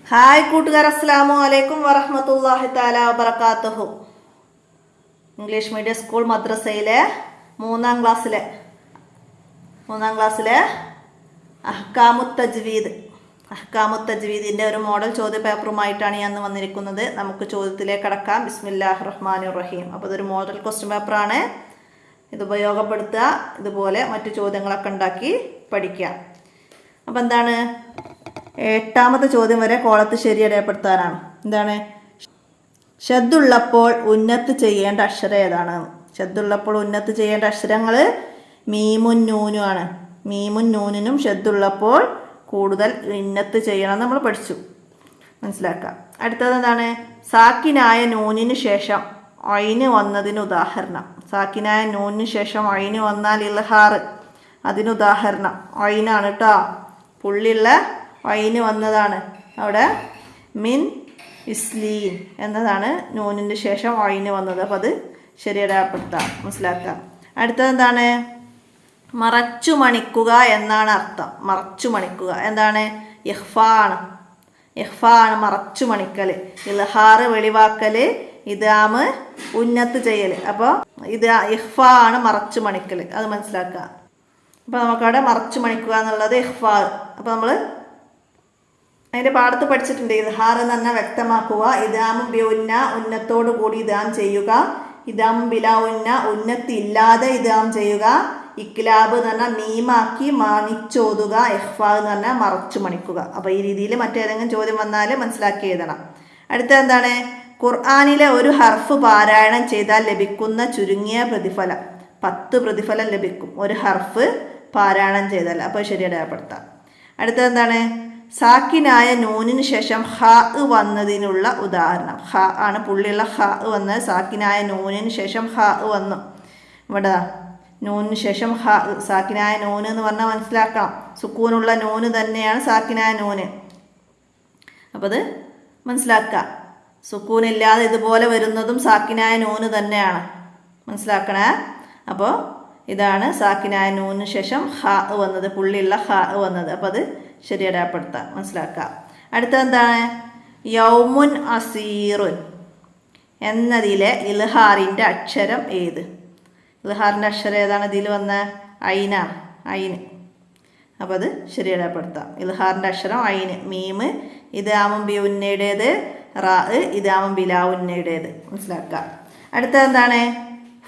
Hi കൂട്ടുകാർ, അസ്സലാമു അലൈക്കും വറഹ്മത്തുള്ളാഹി തആല വബറകാതുഹു. ഇംഗ്ലീഷ് മീഡിയം സ്കൂൾ മദ്രസയിലെ മൂന്നാം ക്ലാസ്സിലെ അഹ്കാമുത്തജ്വീദിൻ്റെ ഒരു മോഡൽ ചോദ്യ പേപ്പറുമായിട്ടാണ് ഞാൻ വന്നിരിക്കുന്നത്. നമുക്ക് ചോദ്യത്തിലേക്ക് കടക്കാം. ബിസ്മില്ലാഹിർ റഹ്മാനിർ റഹീം. അപ്പോൾ ഇതൊരു മോഡൽ ക്വസ്റ്റ്യൻ പേപ്പറാണ്. ഇത് ഉപയോഗപ്പെടുത്തുക. ഇതുപോലെ മറ്റു ചോദ്യങ്ങളൊക്കെ ഉണ്ടാക്കി പഠിക്കുക. അപ്പോൾ എന്താണ്, 8ാമത്തെ ചോദ്യം വരെ കോളത്ത് ശരി അടയാളപ്പെടുത്താനാണ്. എന്താണ്, ഷദ്ദുള്ളപ്പോൾ ഉന്നത്ത് ചെയ്യേണ്ട അക്ഷരം ഏതാണ്? ഷദ്ദുള്ളപ്പോൾ ഉന്നത്ത് ചെയ്യേണ്ട അക്ഷരങ്ങൾ മീമുൻ നൂനും ആണ്. മീമുൻ നൂനിനും ഷദ്ദുള്ളപ്പോൾ കൂടുതൽ ഉന്നത്ത് ചെയ്യണം നമ്മൾ പഠിച്ചു, മനസ്സിലാക്കാം. അടുത്തത് എന്താണ്, സാക്കിനായ നൂനിന് ശേഷം ഐന് വന്നതിന് ഉദാഹരണം. സാക്കിനായ നൂനിന് ശേഷം ഐന് വന്നാൽ ഇൽഹാർ, അതിനുദാഹരണം ഐനാണ് കേട്ടോ. പുള്ളിയുള്ള ഐന് വന്നതാണ്. അവിടെ മിൻ ഇസ്ലീൻ എന്നതാണ് നൂനിൻ്റെ ശേഷം ഐന് വന്നത്. അപ്പോൾ അത് ശരിയടയാളപ്പെടുത്താം, മനസ്സിലാക്കാം. അടുത്തത് എന്താണ്, മറച്ചു മണിക്കുക എന്നാണ് അർത്ഥം. മറച്ചു മണിക്കുക എന്താണ്? ഇഖ്ഫാണ്. ഇഖ്ഫാണ് മറച്ചു മണിക്കൽ. ഇൽഹാർ വെളിവാക്കൽ, ഇദാമ് ഉന്നത്ത് ചെയ്യൽ. അപ്പോൾ ഇത് ഇഖ്ഫാണ് മറച്ചു മണിക്കൽ, അത് മനസ്സിലാക്കുക. അപ്പോൾ നമുക്കവിടെ മറച്ചു മണിക്കുക എന്നുള്ളത് ഇഖ്ഫാ. അപ്പോൾ നമ്മൾ അതിൻ്റെ പാഠത്ത് പഠിച്ചിട്ടുണ്ട്. ഇദ്ഹാർ എന്ന് പറഞ്ഞാൽ വ്യക്തമാക്കുക. ഇദാമും ബി ഉന്ന, ഉന്നത്തോടു കൂടി ഇദാം ചെയ്യുക. ഇദാമും ബിലാ ഉന്ന, ഉന്നത്തില്ലാതെ ഇദാം ചെയ്യുക. ഇക്ലാബ് എന്ന് പറഞ്ഞാൽ മീമാക്കി മാനിച്ചോതുക. ഇഖ്ഫാ എന്ന് പറഞ്ഞാൽ മറച്ചു മണിക്കുക. അപ്പോൾ ഈ രീതിയിൽ മറ്റേതെങ്കിലും ചോദ്യം വന്നാൽ മനസ്സിലാക്കി എഴുതണം. അടുത്ത എന്താണ്, ഖുർആനിലെ ഒരു ഹർഫ് പാരായണം ചെയ്താൽ ലഭിക്കുന്ന ചുരുങ്ങിയ പ്രതിഫലം 10 പ്രതിഫലം ലഭിക്കും. ഒരു ഹർഫ് പാരായണം ചെയ്താൽ. അപ്പോൾ ശരി അടയാളപ്പെടുത്താം. അടുത്തത് എന്താണ്, സാക്കിനായ നൂനിന് ശേഷം ഹ വന്നതിനുള്ള ഉദാഹരണം. ഹ ആണ് പുള്ളിയുള്ള ഹ വന്നത്. സാക്കിനായ നൂനിന് ശേഷം ഹ വന്നു. ഇവിടെ നൂനിന് ശേഷം ഹ, സാക്കിനായ നൂന് എന്ന് പറഞ്ഞാൽ മനസ്സിലാക്കാം, സുക്കൂനുള്ള നൂന് തന്നെയാണ് സാക്കിനായ നൂന്. അപ്പോൾ അത് മനസ്സിലാക്കുക. സുക്കൂനില്ലാതെ ഇതുപോലെ വരുന്നതും സാക്കിനായ നൂന് തന്നെയാണ്, മനസ്സിലാക്കണേ. അപ്പോൾ ഇതാണ് സാക്കിനായ നൂനിന് ശേഷം ഹ വന്നത്, പുള്ളിയുള്ള ഹ വന്നത്. അപ്പോൾ അത് ശരി അടയാളപ്പെടുത്താം, മനസ്സിലാക്കാം. അടുത്തത് എന്താണ്, യൗമുൻ അസീറുൻ എന്നതിലെ ഇൽഹാറിൻ്റെ അക്ഷരം ഏത്? ഇൽഹാറിൻ്റെ അക്ഷരം ഏതാണ്? ഇതിൽ വന്ന ഐനാണ്, ഐന്. അപ്പോൾ അത് ശരി അടയാളപ്പെടുത്താം. ഇൽഹാറിൻ്റെ അക്ഷരം ഐന്. മീമ് ഇദാമും ബി ഉന്നയുടേത്, റാ ഇദാമും ബിലാ ഉന്നയുടേത്, മനസ്സിലാക്കാം. അടുത്തത് എന്താണ്,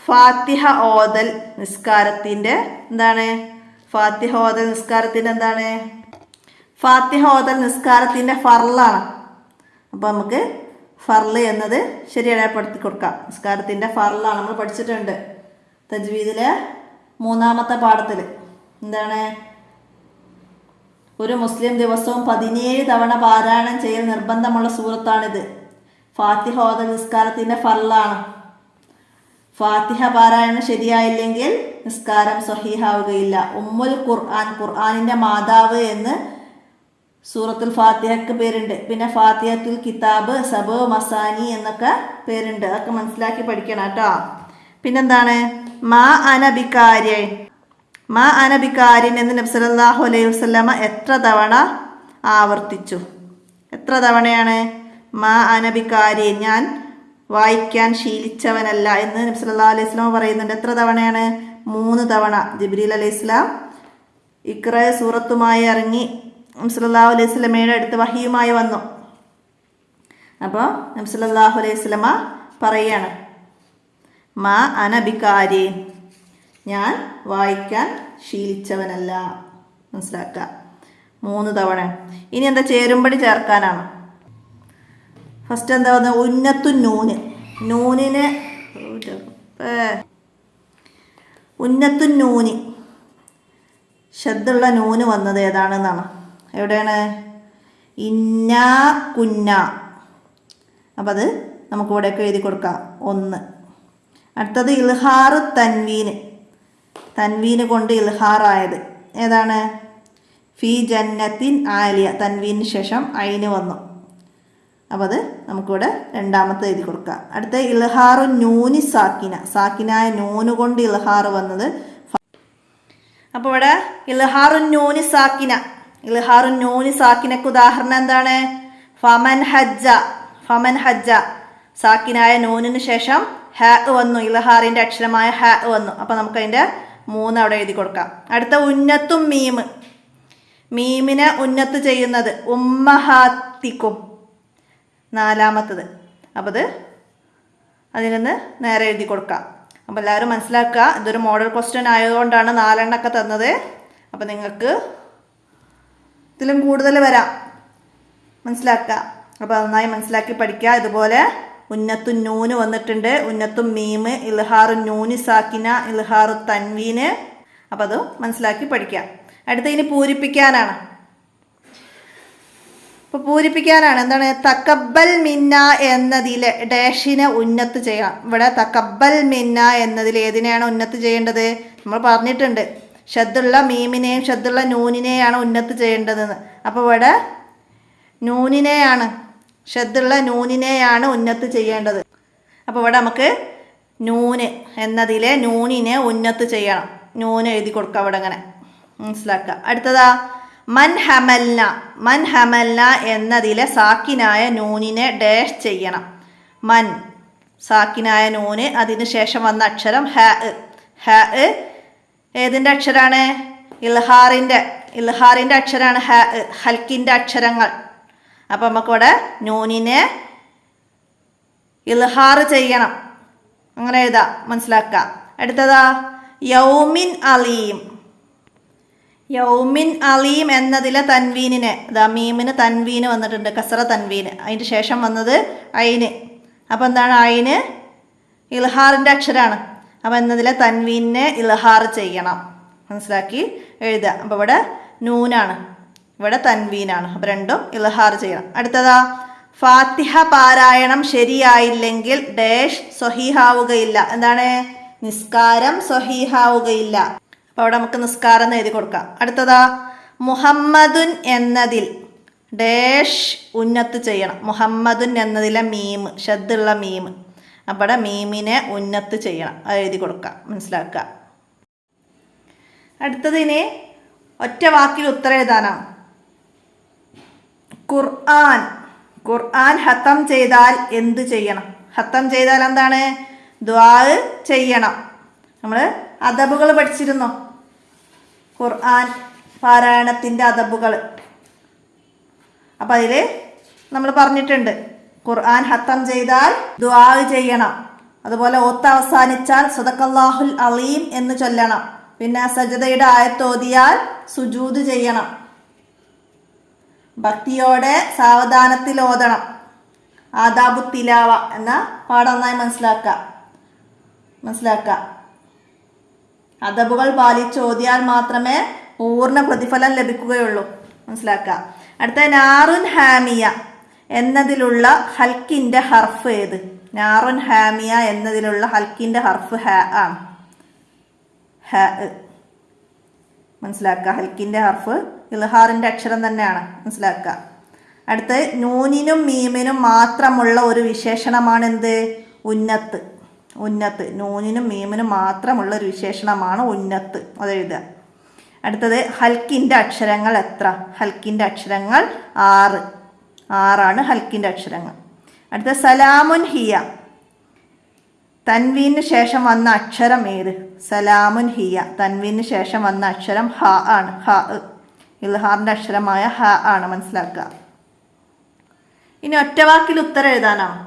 ഫാത്തിഹ ഓതൽ നിസ്കാരത്തിൻ്റെ എന്താണ്? ഫാത്തിഹ ഓതൽ നിസ്കാരത്തിൻ്റെ എന്താണ്? ഫാത്തിഹ ഓതൽ നിസ്കാരത്തിൻ്റെ ഫർളാണ്. അപ്പോൾ നമുക്ക് ഫർള് എന്നത് ശരി അടയാളപ്പെടുത്തി കൊടുക്കാം. നിസ്കാരത്തിൻ്റെ ഫർളാണ്, നമ്മൾ പഠിച്ചിട്ടുണ്ട് തജ്വീദിലെ 3ാമത്തെ പാഠത്തിൽ. എന്താണ്, ഒരു മുസ്ലിം ദിവസവും 17 തവണ പാരായണം ചെയ്യൽ നിർബന്ധമുള്ള സൂറത്താണിത്. ഫാത്തിഹ ഓതൽ നിസ്കാരത്തിൻ്റെ ഫർളാണ്. ഫാത്തിഹ പാരായണം ശരിയായില്ലെങ്കിൽ നിസ്കാരം സ്വഹീഹാവുകയില്ല. ഉമ്മുൽ ഖുർആൻ, ഖുർആനിൻ്റെ മാതാവ് എന്ന് സൂറത്തുൽ ഫാത്തിഹക്ക് പേരുണ്ട്. പിന്നെ ഫാത്തിഹത്തുൽ കിതാബ്, സബ് മസാനി എന്നൊക്കെ പേരുണ്ട്. അതൊക്കെ മനസ്സിലാക്കി പഠിക്കണം കേട്ടോ. പിന്നെന്താണ്, മാ അനബിക്കാര്യൻ. മാ അനബിക്കാര്യൻ എന്ന് നബി സല്ലല്ലാഹു അലൈഹി വസല്ലമ എത്ര തവണ ആവർത്തിച്ചു? എത്ര തവണയാണ്? മാ അനബിക്കാര്യൻ, ഞാൻ വായിക്കാൻ ശീലിച്ചവനല്ല എന്ന് നബി സല്ലല്ലാഹു അലൈഹി വസല്ലമ പറയുന്നുണ്ട്. എത്ര തവണയാണ്? 3 തവണ. ജിബ്രീൽ അലൈഹിസ്സലാം ഇഖ്റ സൂറത്തുമായി ഇറങ്ങി നബി സല്ലല്ലാഹു അലൈഹി വസല്ലമയുടെ അടുത്ത് വഹിയുമായി വന്നു. അപ്പോൾ നബി സല്ലല്ലാഹു അലൈഹി വസല്ലമ പറയാണ്, മാ അനബിക്കാര്യൻ, ഞാൻ വായിക്കാൻ ശീലിച്ചവനല്ല, മനസ്സിലാക്കുക. 3 തവണ. ഇനി എന്താ, ചേരുമ്പടി ചേർക്കാനാണ്. ഫസ്റ്റ് എന്താ പറയുന്നത്, ഉന്നത്തു നൂന്. നൂനിന് ഉന്നത്തു നൂന് ഷദ്ദുള്ള നൂന് വന്നത് ഏതാണെന്നാണ്. എവിടെയാണ്? ഇന്നാ കുന്ന. അപ്പം അത് നമുക്കിവിടെയൊക്കെ എഴുതി കൊടുക്കാം. 1. അടുത്തത് ഇൽഹാർ തൻവീന്. തൻവീന് കൊണ്ട് ഇൽഹാറായത് ഏതാണ്? ഫി ജന്നത്തിൻ ആലിയ. തൻവീന് ശേഷം ഐന് വന്നു. അപ്പോൾ അത് നമുക്കിവിടെ 2ാമത്തെ എഴുതി കൊടുക്കാം. അടുത്ത ഇൽഹാറു നൂനി സാക്കിന. സാക്കിനായ നൂന് കൊണ്ട് ഇൽഹാർ വന്നത്. അപ്പോൾ ഇവിടെ ഇൽഹാറു നൂനി സാക്കിന. ഇൽഹാറു നൂനി സാക്കിനക്ക് ഉദാഹരണം എന്താണ്? ഫമൻ ഹജ്ജ, ഫമൻ ഹജ്ജ സാക്കിനായ നൂനിന് ശേഷം ഹ വന്നു, ഇൽഹാറിൻ്റെ അക്ഷരമായ ഹ വന്നു. അപ്പം നമുക്കതിൻ്റെ 3 അവിടെ എഴുതി കൊടുക്കാം. അടുത്ത ഉന്നത്തും മീമ്, മീമിനെ ഉന്നത്ത് ചെയ്യുന്നത് ഉമ്മഹാത്തിക്കും 4-മത്തത്. അപ്പം അതിൽ നിന്ന് നേരെ എഴുതി കൊടുക്കാം. അപ്പോൾ എല്ലാവരും മനസ്സിലാക്കുക, ഇതൊരു മോഡൽ ക്വസ്റ്റ്യൻ ആയതുകൊണ്ടാണ് 4 എണ്ണമൊക്കെ തന്നത്. അപ്പം നിങ്ങൾക്ക് ഇതിലും കൂടുതൽ വരാം, മനസ്സിലാക്കുക. അപ്പോൾ നന്നായി മനസ്സിലാക്കി പഠിക്കുക. ഇതുപോലെ ഉന്നത്തും നൂന് വന്നിട്ടുണ്ട്, ഉന്നത്തും മീമ്, ഇൽഹാറു നൂനി സാക്കിന, ഇൽഹാറു തൻവീന്. അപ്പോൾ അത് മനസ്സിലാക്കി പഠിക്കുക. അടുത്ത ഇനി പൂരിപ്പിക്കാനാണ്. അപ്പോൾ പൂരിപ്പിക്കാനാണ് എന്താണ്? തക്കബൽ മിന്ന എന്നതിലെ ഡാഷിനെ ഉന്നത്ത് ചെയ്യണം. ഇവിടെ തക്കബൽ മിന്ന എന്നതിൽ ഏതിനെയാണ് ഉന്നത്ത് ചെയ്യേണ്ടത്? നമ്മൾ പറഞ്ഞിട്ടുണ്ട്, ഷദ്ദുള്ള മീമിനെയും ഷദ്ദുള്ള നൂനിനെയാണ് ഉന്നത്ത് ചെയ്യേണ്ടതെന്ന്. അപ്പോൾ ഇവിടെ നൂനിനെയാണ്, ഷദ്ദുള്ള നൂനിനെയാണ് ഉന്നത്ത് ചെയ്യേണ്ടത്. അപ്പോൾ ഇവിടെ നമുക്ക് നൂന് എന്നതിലെ നൂനിനെ ഉന്നത്ത് ചെയ്യണം. നൂന് എഴുതി കൊടുക്കുക അവിടെ, അങ്ങനെ മനസ്സിലാക്കുക. അടുത്തതാ മൻ ഹമൽന, മൻ ഹമൽന എന്നതിലെ സാക്കിനായ നൂനിനെ ഡാഷ് ചെയ്യണം. മൻ സാക്കിനായ നൂന്, അതിന് ശേഷം വന്ന അക്ഷരം ഹ. ഹ ഏതിൻ്റെ അക്ഷരമാണ്? ഇൽഹാറിൻ്റെ അക്ഷരമാണ് ഹ, ഹൽക്കിൻ്റെ അക്ഷരങ്ങൾ. അപ്പം നമുക്കിവിടെ നൂനിനെ ഇൽഹാർ ചെയ്യണം, അങ്ങനെ എഴുതാം, മനസ്സിലാക്കുക. അടുത്തതാ യൗമിൻ അലീം, യൗമിൻ അലീം എന്നതിലെ തൻവീനിനെ, മീമിന് തൻവീന് വന്നിട്ടുണ്ട്, കസറ തൻവീന്, അതിൻ്റെ ശേഷം വന്നത് ഐന്. അപ്പോൾ എന്താണ്? ഐന് ഇൽഹാറിൻ്റെ അക്ഷരമാണ്. അപ്പോൾ എന്നതിലെ തൻവീനിനെ ഇൽഹാർ ചെയ്യണം, മനസ്സിലാക്കി എഴുതുക. അപ്പോൾ ഇവിടെ നൂനാണ്, ഇവിടെ തൻവീനാണ്. അപ്പോൾ രണ്ടും ഇൽഹാർ ചെയ്യണം. അടുത്തതാ ഫാത്തിഹ പാരായണം ശരിയായില്ലെങ്കിൽ ഡാഷ് സ്വഹീഹാവുകയില്ല. എന്താണ്? നിസ്കാരം സ്വഹീഹാവുകയില്ല. അപ്പോൾ അവിടെ നമുക്ക് നിസ്കാരം എന്ന് എഴുതി കൊടുക്കാം. അടുത്തതാ മുഹമ്മദുൻ എന്നതിൽ ഡാഷ് ഉന്നത്ത് ചെയ്യണം. മുഹമ്മദുൻ എന്നതിലെ മീം, ഷദ്ദുള്ള മീം. അപ്പോൾ അവിടെ മീമിനെ ഉന്നത്ത് ചെയ്യണം, അത് എഴുതി കൊടുക്കാം, മനസ്സിലാക്കുക. അടുത്തതിന് ഒറ്റ വാക്കിൽ ഉത്തരം എഴുതാനാണ്. ഖുർആൻ, ഖുർആൻ ഹത്തം ചെയ്താൽ എന്ത് ചെയ്യണം? ഹത്തം ചെയ്താൽ എന്താണ്? ദുആ ചെയ്യണം. നമ്മൾ അദബുകൾ പഠിച്ചിരുന്നോ? ഖുർആൻ പാരായണത്തിൻ്റെ അദബുകൾ. അപ്പം അതിൽ നമ്മൾ പറഞ്ഞിട്ടുണ്ട്, ഖുർആൻ ഹത്തം ചെയ്താൽ ദുആ ചെയ്യണം. അതുപോലെ ഓത്ത് അവസാനിച്ചാൽ സദഖല്ലാഹുൽ അലീം എന്ന് ചൊല്ലണം. പിന്നെ സജദയുടെ ആയത്തോതിയാൽ സുജൂദ് ചെയ്യണം. ഭക്തിയോടെ സാവധാനത്തിൽ ഓതണം. ആദാബു തിലാവ എന്ന പാഠം നന്നായി മനസ്സിലാക്കുക. അദബുകൾ പാലിച്ച് ഓതിയാൽ മാത്രമേ പൂർണ്ണ പ്രതിഫലം ലഭിക്കുകയുള്ളൂ, മനസ്സിലാക്കുക. അടുത്ത നാറുൻ ഹാമിയ എന്നതിലുള്ള ഹൽക്കിൻ്റെ ഹർഫ് ഏത്? നാറുൻ ഹാമിയ എന്നതിലുള്ള ഹൽക്കിൻ്റെ ഹർഫ് ഹ ആണ്. ഹ, മനസ്സിലാക്കുക. ഹൽക്കിൻ്റെ ഹർഫ് ഇൽഹാറിൻ്റെ അക്ഷരം തന്നെയാണ്, മനസ്സിലാക്കുക. അടുത്ത് നൂനിനും മീമിനും മാത്രമുള്ള ഒരു വിശേഷണമാണ് എന്ത്? ഉന്നത്ത്. ഉന്നത്ത് നൂനിനും മീമിനും മാത്രമുള്ള ഒരു വിശേഷണമാണ് ഉന്നത്ത്, അത് എഴുതുക. അടുത്തത് ഹൽക്കിൻ്റെ അക്ഷരങ്ങൾ എത്ര? ഹൽക്കിൻ്റെ അക്ഷരങ്ങൾ 6. 6 ഹൽക്കിൻ്റെ അക്ഷരങ്ങൾ. അടുത്ത സലാമുൻ ഹിയ, തൻവീന് ശേഷം വന്ന അക്ഷരം ഏത്? സലാമുൻ ഹിയ, തൻവീന് ശേഷം വന്ന അക്ഷരം ഹ ആണ്. ഹ ഇൽഹാറിൻ്റെ അക്ഷരമായ ഹ ആണ്, മനസ്സിലാക്കുക. ഇനി ഒറ്റവാക്കിൽ ഉത്തരം എഴുതാനാണ്.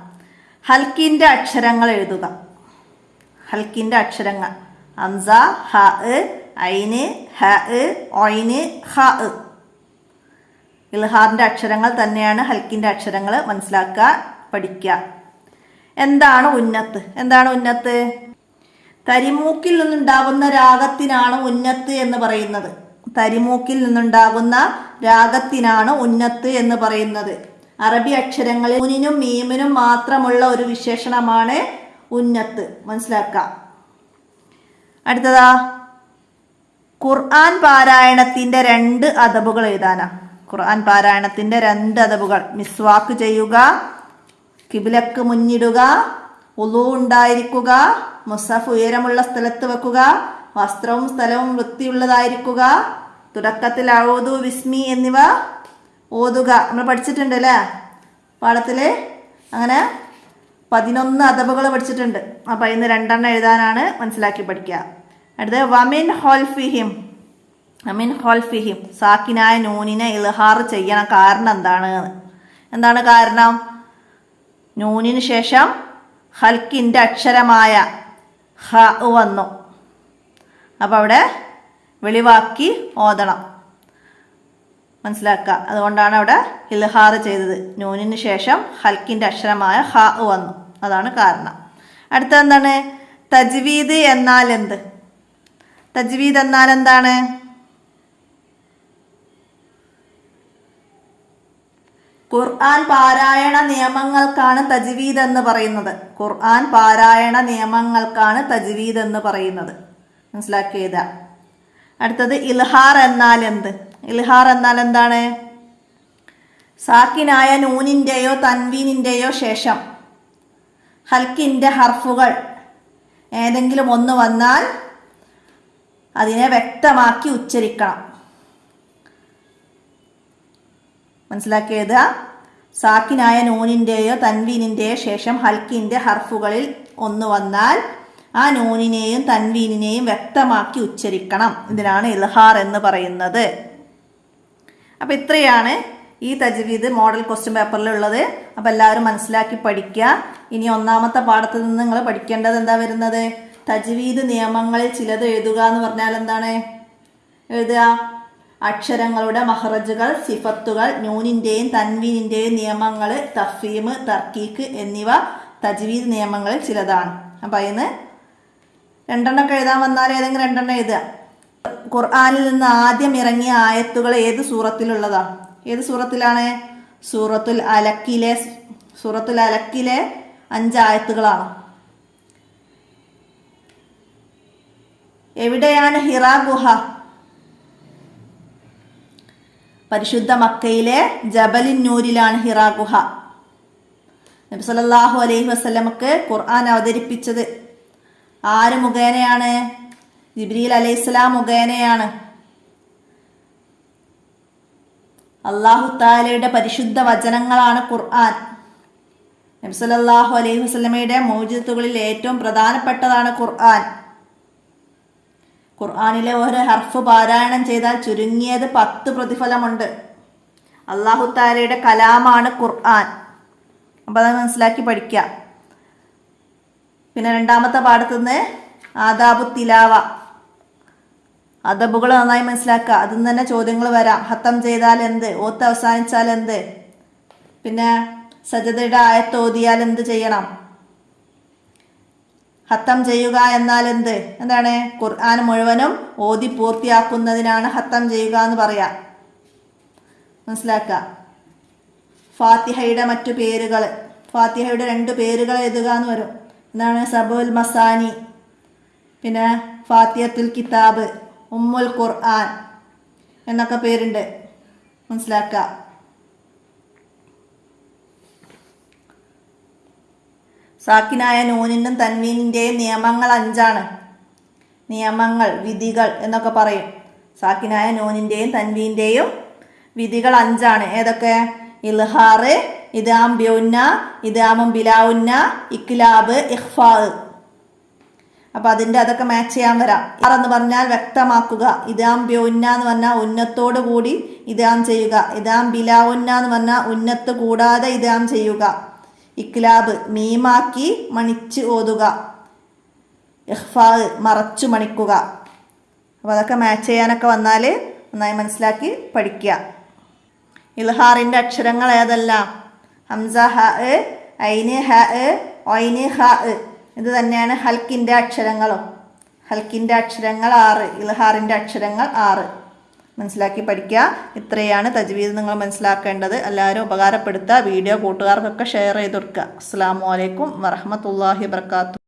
ഹൽക്കിൻ്റെ അക്ഷരങ്ങൾ എഴുതുക. ഹൽക്കിൻ്റെ അക്ഷരങ്ങൾ ഹംസ, ഹ, ഐന്, ഹ, ഒയ്ന്, ഹ. ഇൽഹാറിൻ്റെ അക്ഷരങ്ങൾ തന്നെയാണ് ഹൽക്കിൻ്റെ അക്ഷരങ്ങൾ, മനസ്സിലാക്കുക, പഠിക്കുക. എന്താണ് ഉന്നത്ത്? എന്താണ് ഉന്നത്ത്? തരിമൂക്കിൽ നിന്നുണ്ടാകുന്ന രാഗത്തിനാണ് ഉന്നത്ത് എന്ന് പറയുന്നത്. തരിമൂക്കിൽ നിന്നുണ്ടാകുന്ന രാഗത്തിനാണ് ഉന്നത്ത് എന്ന് പറയുന്നത്. അറബി അക്ഷരങ്ങളിൽ നൂനിനും മീമിനും മാത്രമുള്ള ഒരു വിശേഷണമാണ് ഉന്നത്ത്, മനസ്സിലാക്കുക. അടുത്തതാ ഖുർആൻ പാരായണത്തിൻ്റെ 2 അദബുകൾ എഴുതാനാ. ഖുർആൻ പാരായണത്തിൻ്റെ 2 അദബുകൾ: മിസ്വാക്ക് ചെയ്യുക, കിബിലക്ക് മുന്നിടുക, ഉളു ഉണ്ടായിരിക്കുക, മുസഫ് ഉയരമുള്ള സ്ഥലത്ത് വെക്കുക, വസ്ത്രവും സ്ഥലവും വൃത്തിയുള്ളതായിരിക്കുക, തുടക്കത്തിൽ അഊദു ബിസ്മി എന്നിവ ഓതുക. നമ്മൾ പഠിച്ചിട്ടുണ്ട് അല്ലേ? പാഠത്തിൽ അങ്ങനെ 11 അദബുകൾ പഠിച്ചിട്ടുണ്ട്. അപ്പോൾ അതിന് 2 എഴുതാനാണ്, മനസ്സിലാക്കി പഠിക്കുക. അടുത്തത് വമിൻ ഹോൽഫിഹിം സാക്കിനായ നൂനിനെ ഇൽഹാർ ചെയ്യണം. കാരണം എന്താണ് കാരണം? നൂനിന് ശേഷം ഹൽക്കിൻ്റെ അക്ഷരമായ ഹ വന്നു. അപ്പോൾ അവിടെ വെളിവാക്കി ഓതണം, മനസ്സിലാക്കുക. അതുകൊണ്ടാണ് അവിടെ ഇൽഹാർ ചെയ്തത്. നൂനിന് ശേഷം ഹൽക്കിൻ്റെ അക്ഷരമായ ഹ വന്നു, അതാണ് കാരണം. അടുത്ത എന്താണ്? തജ്വീദ് എന്നാൽ എന്ത്? തജ്വീദ് എന്നാൽ എന്താണ്? ഖുർആൻ പാരായണ നിയമങ്ങൾക്കാണ് തജ്വീദ് എന്ന് പറയുന്നത്. ഖുർആൻ പാരായണ നിയമങ്ങൾക്കാണ് തജ്വീദ് എന്ന് പറയുന്നത്, മനസ്സിലാക്കിയത്. അടുത്തത് ഇൽഹാർ എന്നാൽ എന്ത്? ഇൽഹാർ എന്നാൽ എന്താണ്? സാക്കിനായ നൂനിൻ്റെയോ തൻവീനിൻ്റെയോ ശേഷം ഹൽക്കിൻ്റെ ഹർഫുകൾ ഏതെങ്കിലും ഒന്ന് വന്നാൽ അതിനെ വ്യക്തമാക്കി ഉച്ചരിക്കണം, മനസ്സിലാക്കിയത്. സാക്കിനായ നൂനിൻ്റെയോ തൻവീനിൻ്റെയോ ശേഷം ഹൽക്കിൻ്റെ ഹർഫുകളിൽ ഒന്ന് വന്നാൽ ആ നൂനിനെയും തൻവീനിനെയും വ്യക്തമാക്കി ഉച്ചരിക്കണം. ഇതിനാണ് ഇൽഹാർ എന്ന് പറയുന്നത്. അപ്പോൾ ഇത്രയാണ് ഈ തജ്വീദ് മോഡൽ ക്വസ്റ്റ്യൻ പേപ്പറിലുള്ളത്. അപ്പോൾ എല്ലാവരും മനസ്സിലാക്കി പഠിക്കുക. ഇനി 1ാമത്തെ പാഠത്തിൽ നിന്ന് നിങ്ങൾ പഠിക്കേണ്ടത് എന്താ വരുന്നത്? തജ്വീദ് നിയമങ്ങളിൽ ചിലത് എഴുതുക എന്ന് പറഞ്ഞാൽ എന്താണ് എഴുതുക? അക്ഷരങ്ങളുടെ മഹ്റജുകൾ, സിഫത്തുകൾ, നൂനിൻ്റെയും തൻവീനിൻ്റെയും നിയമങ്ങൾ, തഫ്ഹീം, തർക്കീക്ക് എന്നിവ തജ്വീദ് നിയമങ്ങളിൽ ചിലതാണ്. അപ്പോൾ അതിന് 2 എഴുതാൻ വന്നാൽ ഏതെങ്കിലും 2 എഴുതുക. ഖുർആനിൽ നിന്ന് ആദ്യം ഇറങ്ങിയ ആയത്തുകൾ ഏത് സൂറത്തിലുള്ളതാണ്? ഏത് സൂറത്തിലാണ്? സൂറത്തുൽ അലക്കിലെ 5 ആയത്തുകളാണ്. എവിടെയാണ് ഹിറാ ഗുഹ? പരിശുദ്ധ മക്കയിലെ ജബലിൻ നൂരിലാണ് ഹിറാ ഗുഹ. നബി സല്ലല്ലാഹു അലൈഹി വസല്ലമക്ക് ഖുർആൻ അവതരിപ്പിച്ചത് ആര് മുഖേനയാണ്? ജിബ്രീൽ അലൈഹിസ്സലാം മുഖേനയാണ്. അല്ലാഹു തആലയുടെ പരിശുദ്ധ വചനങ്ങളാണ് ഖുർആൻ. നബി സല്ലല്ലാഹു അലൈഹി വസല്ലമയുടെ മൗജിദത്തുകളിൽ ഏറ്റവും പ്രധാനപ്പെട്ടതാണ് ഖുർആൻ. ഖുർആനിലെ ഓരോ ഹർഫ് പാരായണം ചെയ്താൽ ചുരുങ്ങിയത് 10 പ്രതിഫലമുണ്ട്. അല്ലാഹു തആലയുടെ കലാമാണ് ഖുർആൻ. അപ്പോൾ അത് മനസ്സിലാക്കി പഠിക്കുക. പിന്നെ 2ാമത്തെ പാഠത്തിൽ നിന്ന് ആദാബു തിലാവ, അദബുകൾ നന്നായി മനസ്സിലാക്കുക. അതിൽ നിന്ന് തന്നെ ചോദ്യങ്ങൾ വരാം. ഹത്തം ചെയ്താൽ എന്ത്? ഓത്ത് അവസാനിച്ചാൽ എന്ത്? പിന്നെ സജദയുടെ ആയത്ത് ഓതിയാൽ എന്ത് ചെയ്യണം? ഹത്തം ചെയ്യുക എന്നാൽ എന്താണ്? ഖുർആൻ മുഴുവനും ഓതി പൂർത്തിയാക്കുന്നതിനാണ് ഹത്തം ചെയ്യുക എന്ന് പറയാം, മനസ്സിലാക്കുക. ഫാത്തിഹയുടെ മറ്റു പേരുകൾ, ഫാത്തിഹയുടെ 2 പേരുകൾ എഴുതുക എന്ന് വരും. എന്താണ്? സബുൽ മസാനി, പിന്നെ ഫാത്തിഹത്തുൽ കിതാബ്, ഉമ്മുൽ ഖുർആൻ എന്നൊക്കെ പേരുണ്ട്, മനസ്സിലാക്കുക. സാക്കിനായ നൂനിനും തൻവീനിൻ്റെയും നിയമങ്ങൾ 5 നിയമങ്ങൾ, വിധികൾ എന്നൊക്കെ പറയും. സാക്കിനായ നൂനിൻ്റെയും തൻവീൻ്റെയും വിധികൾ 5. ഏതൊക്കെ? ഇൽഹാർ, ഇദ്ഗാം ബിഉന്ന, ഇദ്ഗാമും ബിലാഉന്ന, ഇഖ്ലാബ്, ഇഖ്ഫാ. അപ്പോൾ അതൊക്കെ മാച്ച് ചെയ്യാൻ വരാം. എന്ന് പറഞ്ഞാൽ വ്യക്തമാക്കുക. ഇദ്ഗാം ബിഉന്ന എന്ന് പറഞ്ഞാൽ ഉന്നത്തോട് കൂടി ഇദ്ഗാം ചെയ്യുക. ഇദ്ഗാം ബിലാഉന്ന എന്ന് പറഞ്ഞാൽ ഉന്നത്ത് കൂടാതെ ഇദ്ഗാം ചെയ്യുക. ഇഖ്ലാബ് മീമാക്കി മണിച്ച് ഓതുക. ഇഖ്ഫാ മറച്ചു മണിക്കുക. അപ്പോൾ അതൊക്കെ മാച്ച് ചെയ്യാനൊക്കെ വന്നാൽ നന്നായി മനസ്സിലാക്കി പഠിക്കുക. ഇൽഹാറിൻ്റെ അക്ഷരങ്ങൾ ഏതെല്ലാം? ഹംസ, ഹ, ഐന്, ഹ, ഒയ്ന്, ഹ. ഇത് തന്നെയാണ് ഹൽക്കിൻ്റെ അക്ഷരങ്ങളും. ഹൽക്കിൻ്റെ അക്ഷരങ്ങൾ 6, ഇൽഹാറിൻ്റെ അക്ഷരങ്ങൾ 6. മനസ്സിലാക്കി പഠിക്കുക. ഇത്രയാണ് തജ്വീദ് നിങ്ങൾ മനസ്സിലാക്കേണ്ടത്. എല്ലാവരും ഉപകാരപ്പെടുത്തുക. വീഡിയോ കൂട്ടുകാർക്കൊക്കെ ഷെയർ ചെയ്ത് കൊടുക്കുക. അസ്സലാമു അലൈക്കും വറഹ്മത്തുള്ളാഹി വബറകാതുഹു.